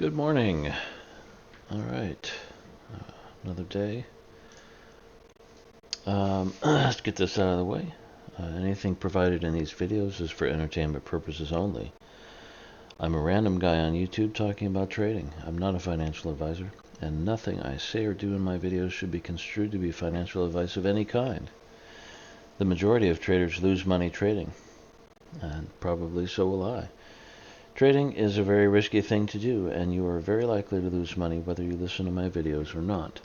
Good morning. All right, another day. Let's get this out of the way. Anything provided in these videos is for entertainment purposes only. I'm a random guy on YouTube talking about trading. I'm not a financial advisor, and nothing I say or do in my videos should be construed to be financial advice of any kind. The majority of traders lose money trading, and probably so will I. Trading is a very risky thing to do, and you are very likely to lose money whether you listen to my videos or not.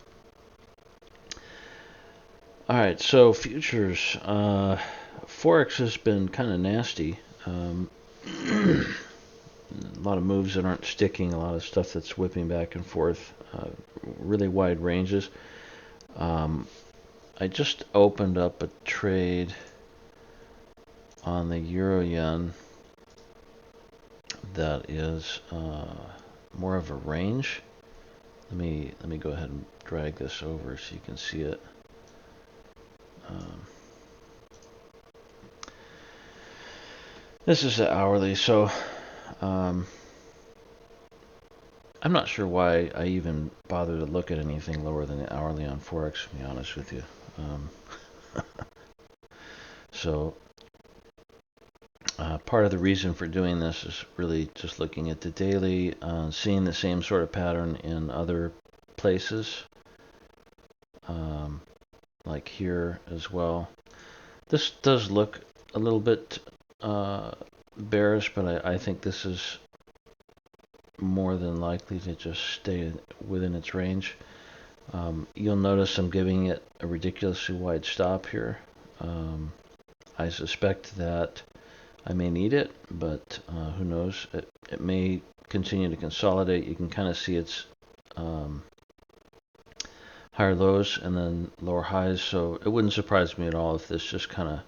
Alright, so futures. Forex has been kind of nasty. A lot of moves that aren't sticking, a lot of stuff that's whipping back and forth, really wide ranges. I just opened up a trade on the Euro Yen that is more of a range. Let me go ahead and drag this over so you can see it. This is the hourly, so I'm not sure why I even bother to look at anything lower than the hourly on Forex, to be honest with you. So part of the reason for doing this is really just looking at the daily, seeing the same sort of pattern in other places, like here as well. This does look a little bit bearish, but I think this is more than likely to just stay within its range. You'll notice I'm giving it a ridiculously wide stop here. I suspect that I may need it, but who knows? It may continue to consolidate. You can kind of see its higher lows and then lower highs, so it wouldn't surprise me at all if this just kind of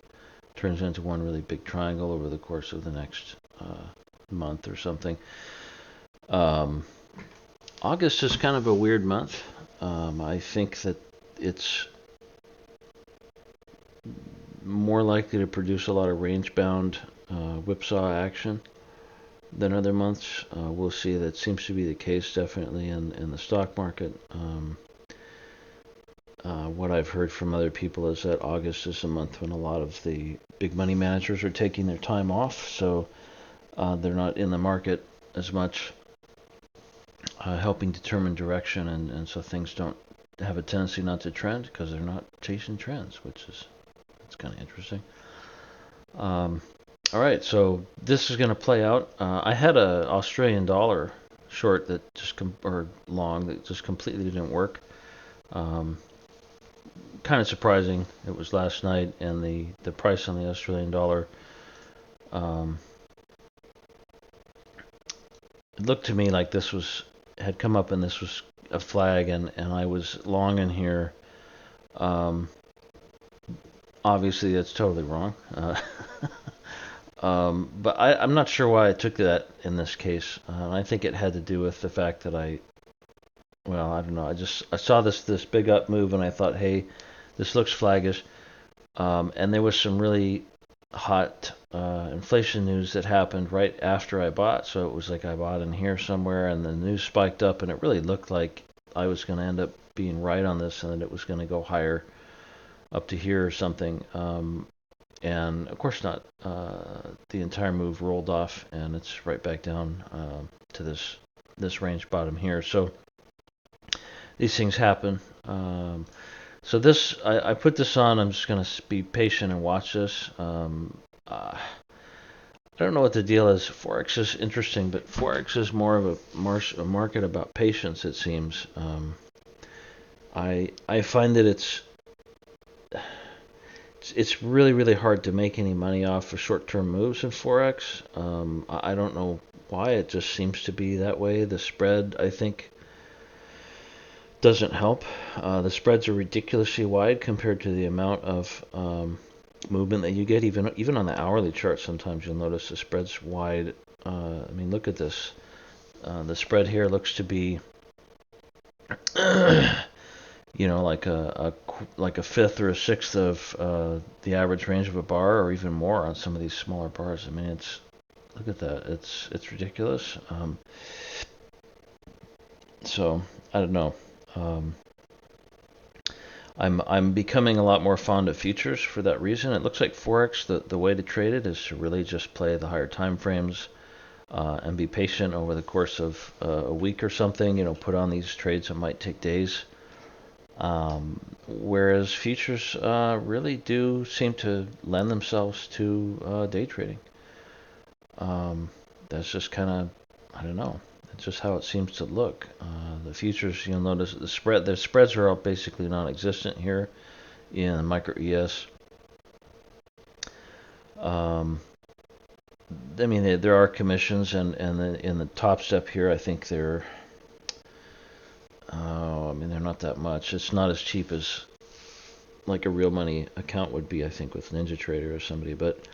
turns into one really big triangle over the course of the next month or something. August is kind of a weird month. I think that it's more likely to produce a lot of range-bound whipsaw action than other months. We'll see. That seems to be the case definitely in the stock market. What I've heard from other people is that August is a month when a lot of the big money managers are taking their time off, so they're not in the market as much, helping determine direction, and so things don't have a tendency not to trend because they're not chasing trends, which is kind of interesting. All right, so this is going to play out. I had a Australian dollar short that or long that just completely didn't work. Kind of surprising. It was last night, and the price on the Australian dollar, it looked to me like this had come up and this was a flag, and I was long in here. Obviously, that's totally wrong. But I'm not sure why I took that in this case. I think it had to do with the fact that I don't know. I saw this big up move, and I thought, hey, this looks flaggish. And there was some really hot inflation news that happened right after I bought. So it was like I bought in here somewhere, and the news spiked up, and it really looked like I was going to end up being right on this, and that it was going to go higher up to here or something. And of course not. The entire move rolled off, and it's right back down to this range bottom here. So these things happen. So this, I put this on. I'm just going to be patient and watch this. I don't know what the deal is. Forex is interesting, but Forex is more of a market about patience, it seems. I find that it's really, really hard to make any money off of short-term moves in Forex. I don't know why. It just seems to be that way. The spread, I think, doesn't help. The spreads are ridiculously wide compared to the amount of movement that you get. Even on the hourly chart, sometimes you'll notice the spread's wide. I mean, look at this. The spread here looks to be like a fifth or a sixth of the average range of a bar, or even more on some of these smaller bars. I mean, look at that. It's ridiculous. So I don't know. Um, I'm becoming a lot more fond of futures for that reason. It looks like forex, the way to trade it is to really just play the higher time frames, and be patient over the course of a week or something. Put on these trades that might take days. Whereas futures really do seem to lend themselves to day trading. That's just kind of, I don't know. It's just how it seems to look. The futures, you'll notice the spreads are all basically non-existent here in micro ES. Um, I mean, there are commissions, and in the top step here, I think they're, I mean, they're not that much. It's not as cheap as like a real money account would be, I think, with NinjaTrader or somebody. But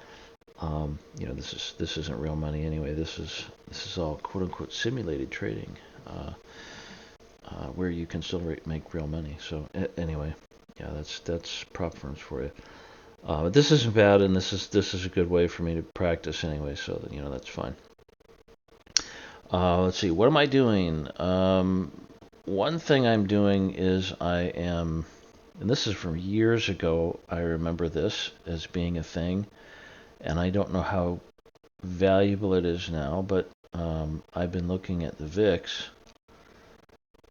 this isn't real money anyway. This is all quote unquote simulated trading, where you can still make real money. So anyway, yeah, that's prop firms for you. But this isn't bad, and this is a good way for me to practice anyway. So that's fine. Let's see. What am I doing? One thing I'm doing is I am, and this is from years ago. I remember this as being a thing, and I don't know how valuable it is now, but I've been looking at the VIX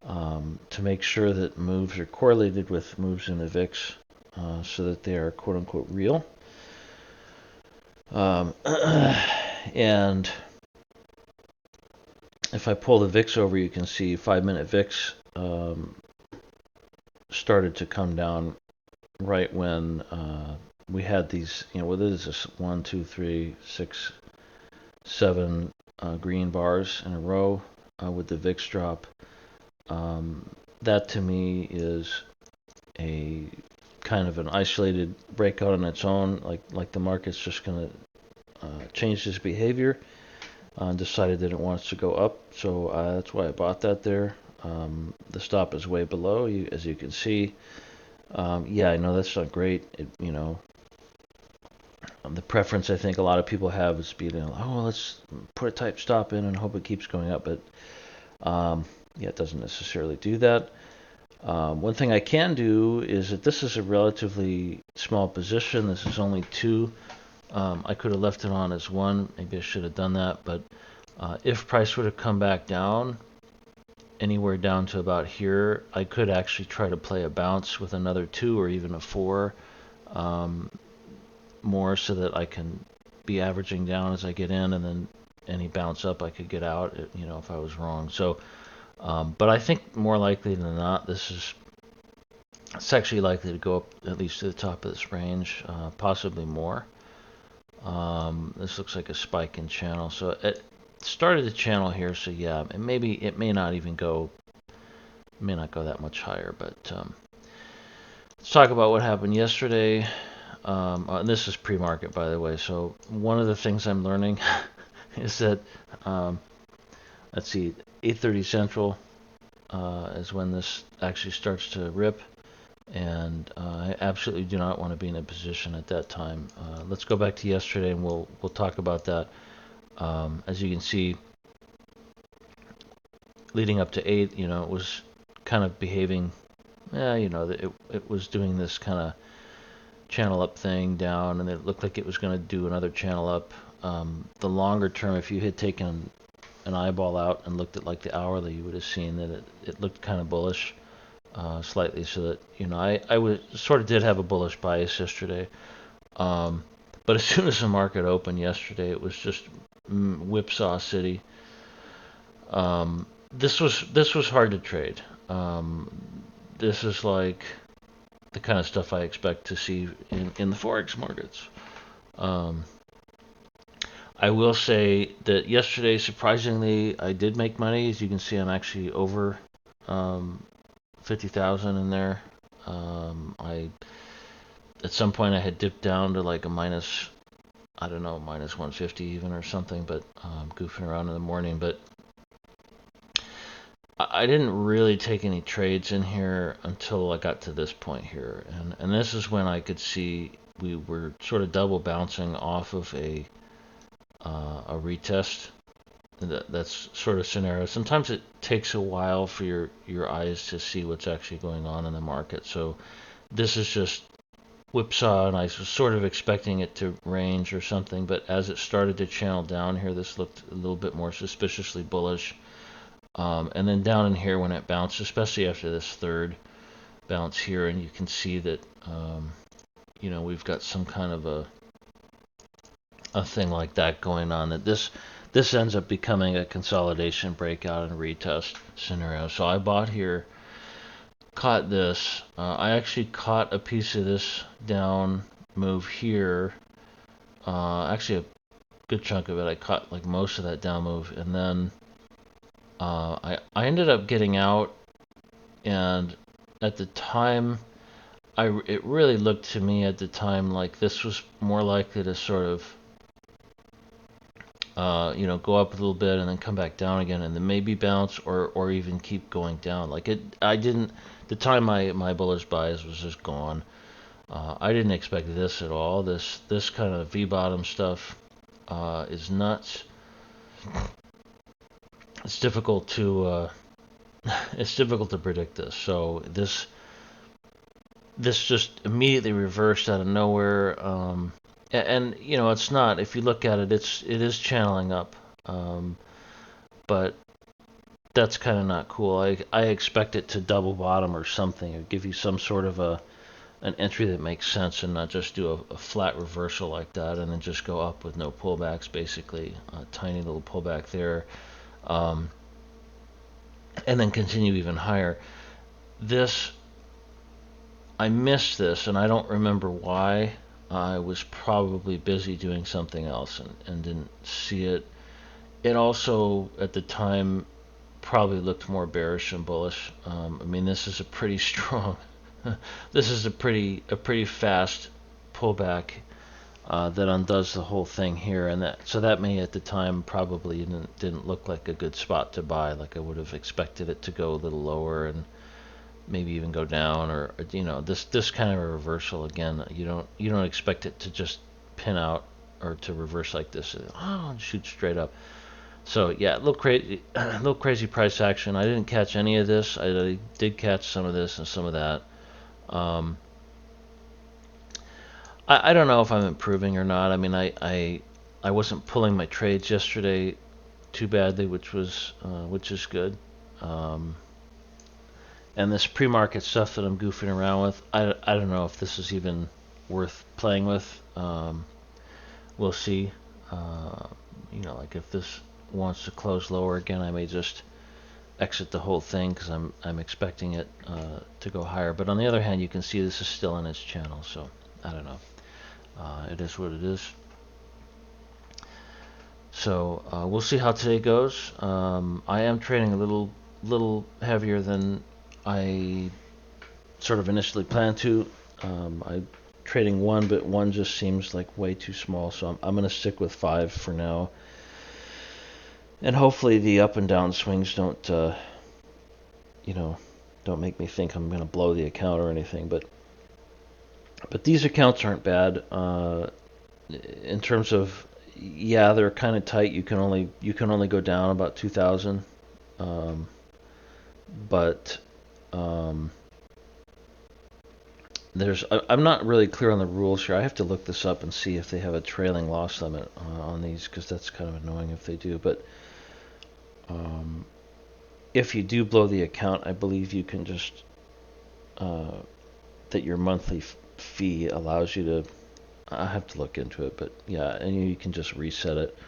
to make sure that moves are correlated with moves in the VIX, so that they are quote unquote real. And if I pull the VIX over, you can see 5-minute VIX started to come down right when we had these, what is this? 1, 2, 3, 6, 7 green bars in a row with the VIX drop. That to me is a kind of an isolated breakout on its own, like the market's just going to change its behavior. Decided that it wants to go up, so that's why I bought that there. The stop is way below, as you can see. Yeah, I know that's not great. The preference I think a lot of people have is being, let's put a type stop in and hope it keeps going up, but yeah, it doesn't necessarily do that. One thing I can do is that this is a relatively small position. This is only 2. I could have left it on as 1. Maybe I should have done that, but if price would have come back down, anywhere down to about here, I could actually try to play a bounce with another 2 or even a 4 more, so that I can be averaging down as I get in, and then any bounce up I could get out, if I was wrong. So, but I think more likely than not, it's actually likely to go up at least to the top of this range, possibly more. This looks like a spike in channel, so it started the channel here. So yeah, and maybe it may not go that much higher. But let's talk about what happened yesterday. And this is pre-market, by the way. So one of the things I'm learning is that let's see, 8:30 Central is when this actually starts to rip. And I absolutely do not want to be in a position at that time. Let's go back to yesterday, and we'll talk about that. As you can see, leading up to 8, it was kind of behaving. It was doing this kind of channel up thing down, and it looked like it was going to do another channel up. The longer term, if you had taken an eyeball out and looked at like the hourly, you would have seen that it looked kind of bullish. Slightly, so that I was sort of did have a bullish bias yesterday, but as soon as the market opened yesterday, it was just whipsaw city. This was hard to trade. This is like the kind of stuff I expect to see in the forex markets. I will say that yesterday, surprisingly, I did make money. As you can see, I'm actually over 50,000 in there. I at some point I had dipped down to like a minus, I don't know, minus 150 even or something, but goofing around in the morning. But I didn't really take any trades in here until I got to this point here, and this is when I could see we were sort of double bouncing off of a retest. That's sort of scenario. Sometimes it takes a while for your eyes to see what's actually going on in the market. So this is just whipsaw, and I was sort of expecting it to range or something, but as it started to channel down here, this looked a little bit more suspiciously bullish. And then down in here when it bounced, especially after this third bounce here, and you can see that we've got some kind of a thing like that going on, that this ends up becoming a consolidation breakout and retest scenario. So I bought here, caught this. I actually caught a piece of this down move here. Actually, a good chunk of it. I caught like most of that down move, and then I ended up getting out. And at the time, it really looked to me at the time like this was more likely to sort of go up a little bit and then come back down again, and then maybe bounce or even keep going down. Like I didn't. The time my bullish bias was just gone. I didn't expect this at all. This kind of V bottom stuff is nuts. It's difficult to it's difficult to predict this. So this just immediately reversed out of nowhere. And it's not. If you look at it, it is channeling up, but that's kind of not cool. I expect it to double bottom or something, or give you some sort of an entry that makes sense, and not just do a flat reversal like that and then just go up with no pullbacks. Basically, a tiny little pullback there, and then continue even higher. I missed this, and I don't remember why. I was probably busy doing something else and didn't see it. It also, at the time, probably looked more bearish than bullish. This is a pretty strong, this is a pretty fast pullback that undoes the whole thing here, and that may at the time probably didn't look like a good spot to buy. Like I would have expected it to go a little lower and maybe even go down, or this kind of a reversal again. You don't expect it to just pin out or to reverse like this and shoot straight up. So yeah, a little crazy, a little crazy price action. I didn't catch any of this. I did catch some of this and some of that. I don't know if I'm improving or not. I wasn't pulling my trades yesterday too badly, which is good. And this pre-market stuff that I'm goofing around with, I don't know if this is even worth playing with. We'll see. Like if this wants to close lower again, I may just exit the whole thing because I'm expecting it to go higher. But on the other hand, you can see this is still in its channel, so I don't know. It is what it is. So we'll see how today goes. I am trading a little heavier than I sort of initially planned to. I'm trading one, but one just seems like way too small, so I'm going to stick with 5 for now. And hopefully the up and down swings don't make me think I'm going to blow the account or anything. But these accounts aren't bad in terms of, yeah, they're kind of tight. You can only go down about 2,000, but I'm not really clear on the rules here. I have to look this up and see if they have a trailing loss limit on these, because that's kind of annoying if they do. But if you do blow the account, I believe you can just that your monthly fee allows you to. I have to look into it, but yeah, and you can just reset it.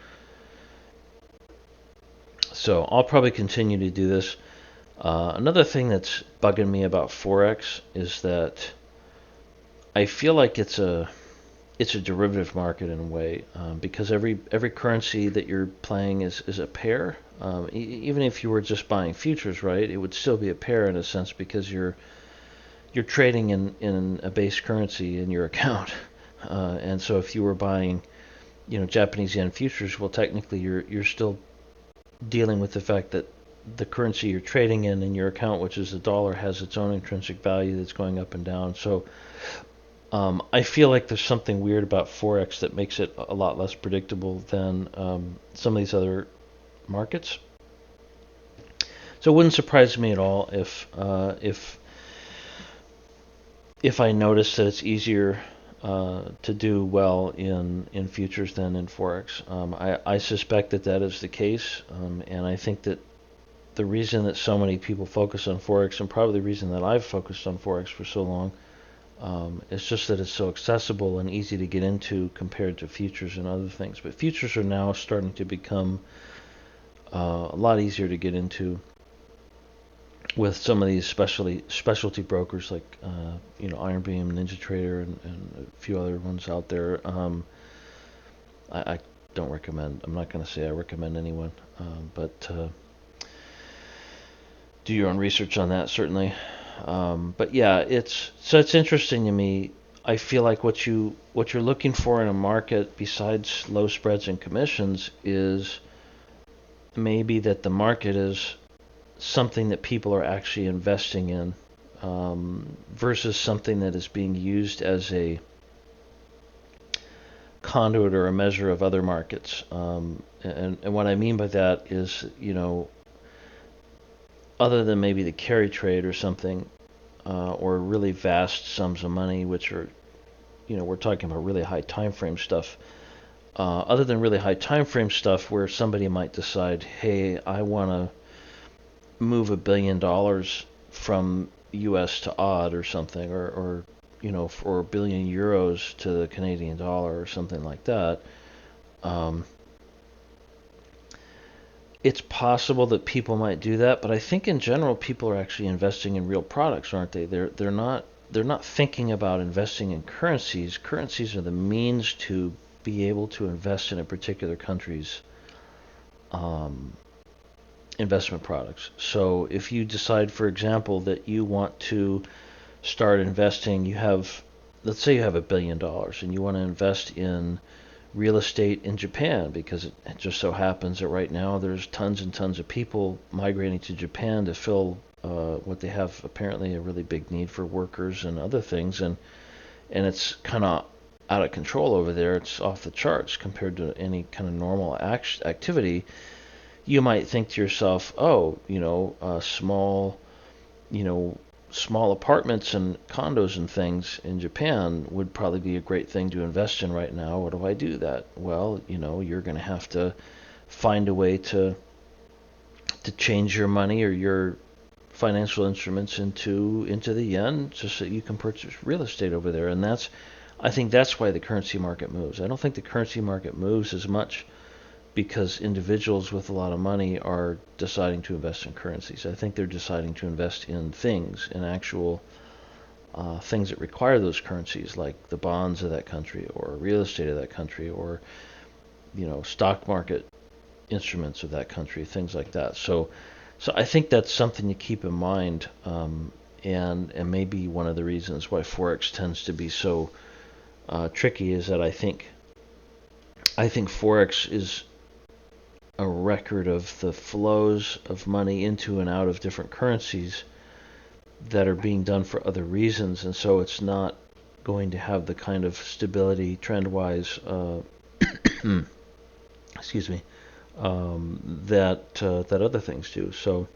So I'll probably continue to do this. Another thing that's bugging me about Forex is that I feel like it's a derivative market in a way, because every currency that you're playing is a pair. Even if you were just buying futures, right, it would still be a pair in a sense, because you're trading in a base currency in your account. And so if you were buying, Japanese yen futures, well, technically you're still dealing with the fact that the currency you're trading in your account, which is the dollar, has its own intrinsic value that's going up and down. So I feel like there's something weird about Forex that makes it a lot less predictable than some of these other markets. So it wouldn't surprise me at all if I notice that it's easier to do well in futures than in forex. I suspect that that is the case, and I think that the reason that so many people focus on forex, and probably the reason that I've focused on forex for so long, it's just that it's so accessible and easy to get into compared to futures and other things. But futures are now starting to become a lot easier to get into with some of these specialty brokers like Iron Beam, Ninja Trader, and a few other ones out there. I don't recommend. I'm not going to say I recommend anyone, but do your own research on that certainly. But yeah, it's interesting to me. I feel like what you're looking for in a market, besides low spreads and commissions, is maybe that the market is something that people are actually investing in, versus something that is being used as a conduit or a measure of other markets. And what I mean by that is, other than maybe the carry trade or something, or really vast sums of money, which are, we're talking about really high time frame stuff. Other than really high time frame stuff where somebody might decide, hey, I want to move $1 billion from US to AUD or something, or for €1 billion to the Canadian dollar or something like that. It's possible that people might do that, but I think in general people are actually investing in real products, aren't they? They're not thinking about investing in currencies. Currencies are the means to be able to invest in a particular country's investment products. So if you decide, for example, that you want to start investing, let's say you have $1 billion and you want to invest in real estate in Japan, because it just so happens that right now there's tons and tons of people migrating to Japan to fill what they have apparently a really big need for workers and other things, and it's kind of out of control over there. It's off the charts compared to any kind of normal activity. You might think to yourself, oh, small apartments and condos and things in Japan would probably be a great thing to invest in right now. What do I do that? Well, you're going to have to find a way to change your money or your financial instruments into the yen, just so you can purchase real estate over there. And I think that's why the currency market moves. I don't think the currency market moves as much because individuals with a lot of money are deciding to invest in currencies. I think they're deciding to invest in things, in actual things that require those currencies, like the bonds of that country, or real estate of that country, or stock market instruments of that country, things like that. So I think that's something to keep in mind, and maybe one of the reasons why forex tends to be so tricky is that I think forex is a record of the flows of money into and out of different currencies that are being done for other reasons, and so it's not going to have the kind of stability trend-wise excuse me, that other things do. So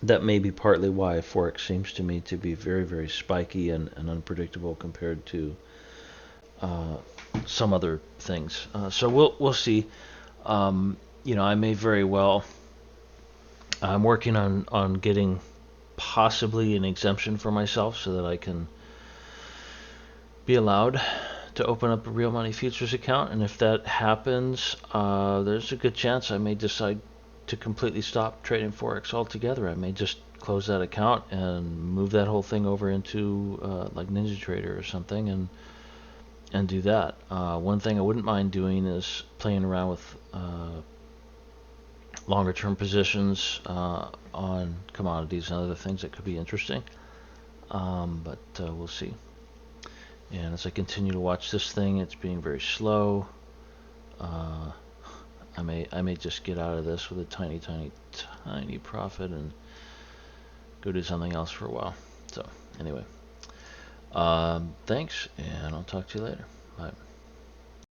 that may be partly why forex seems to me to be very, very spiky and unpredictable compared to some other things. So we'll see. I may very well. I'm working on getting possibly an exemption for myself so that I can be allowed to open up a real money futures account, and if that happens, there's a good chance I may decide to completely stop trading forex altogether. I may just close that account and move that whole thing over into like Ninja Trader or something, and do that. One thing I wouldn't mind doing is playing around with longer term positions on commodities and other things that could be interesting, but we'll see. And as I continue to watch this thing, it's being very slow. I may just get out of this with a tiny profit and go do something else for a while. So anyway, thanks, and I'll talk to you later. Bye.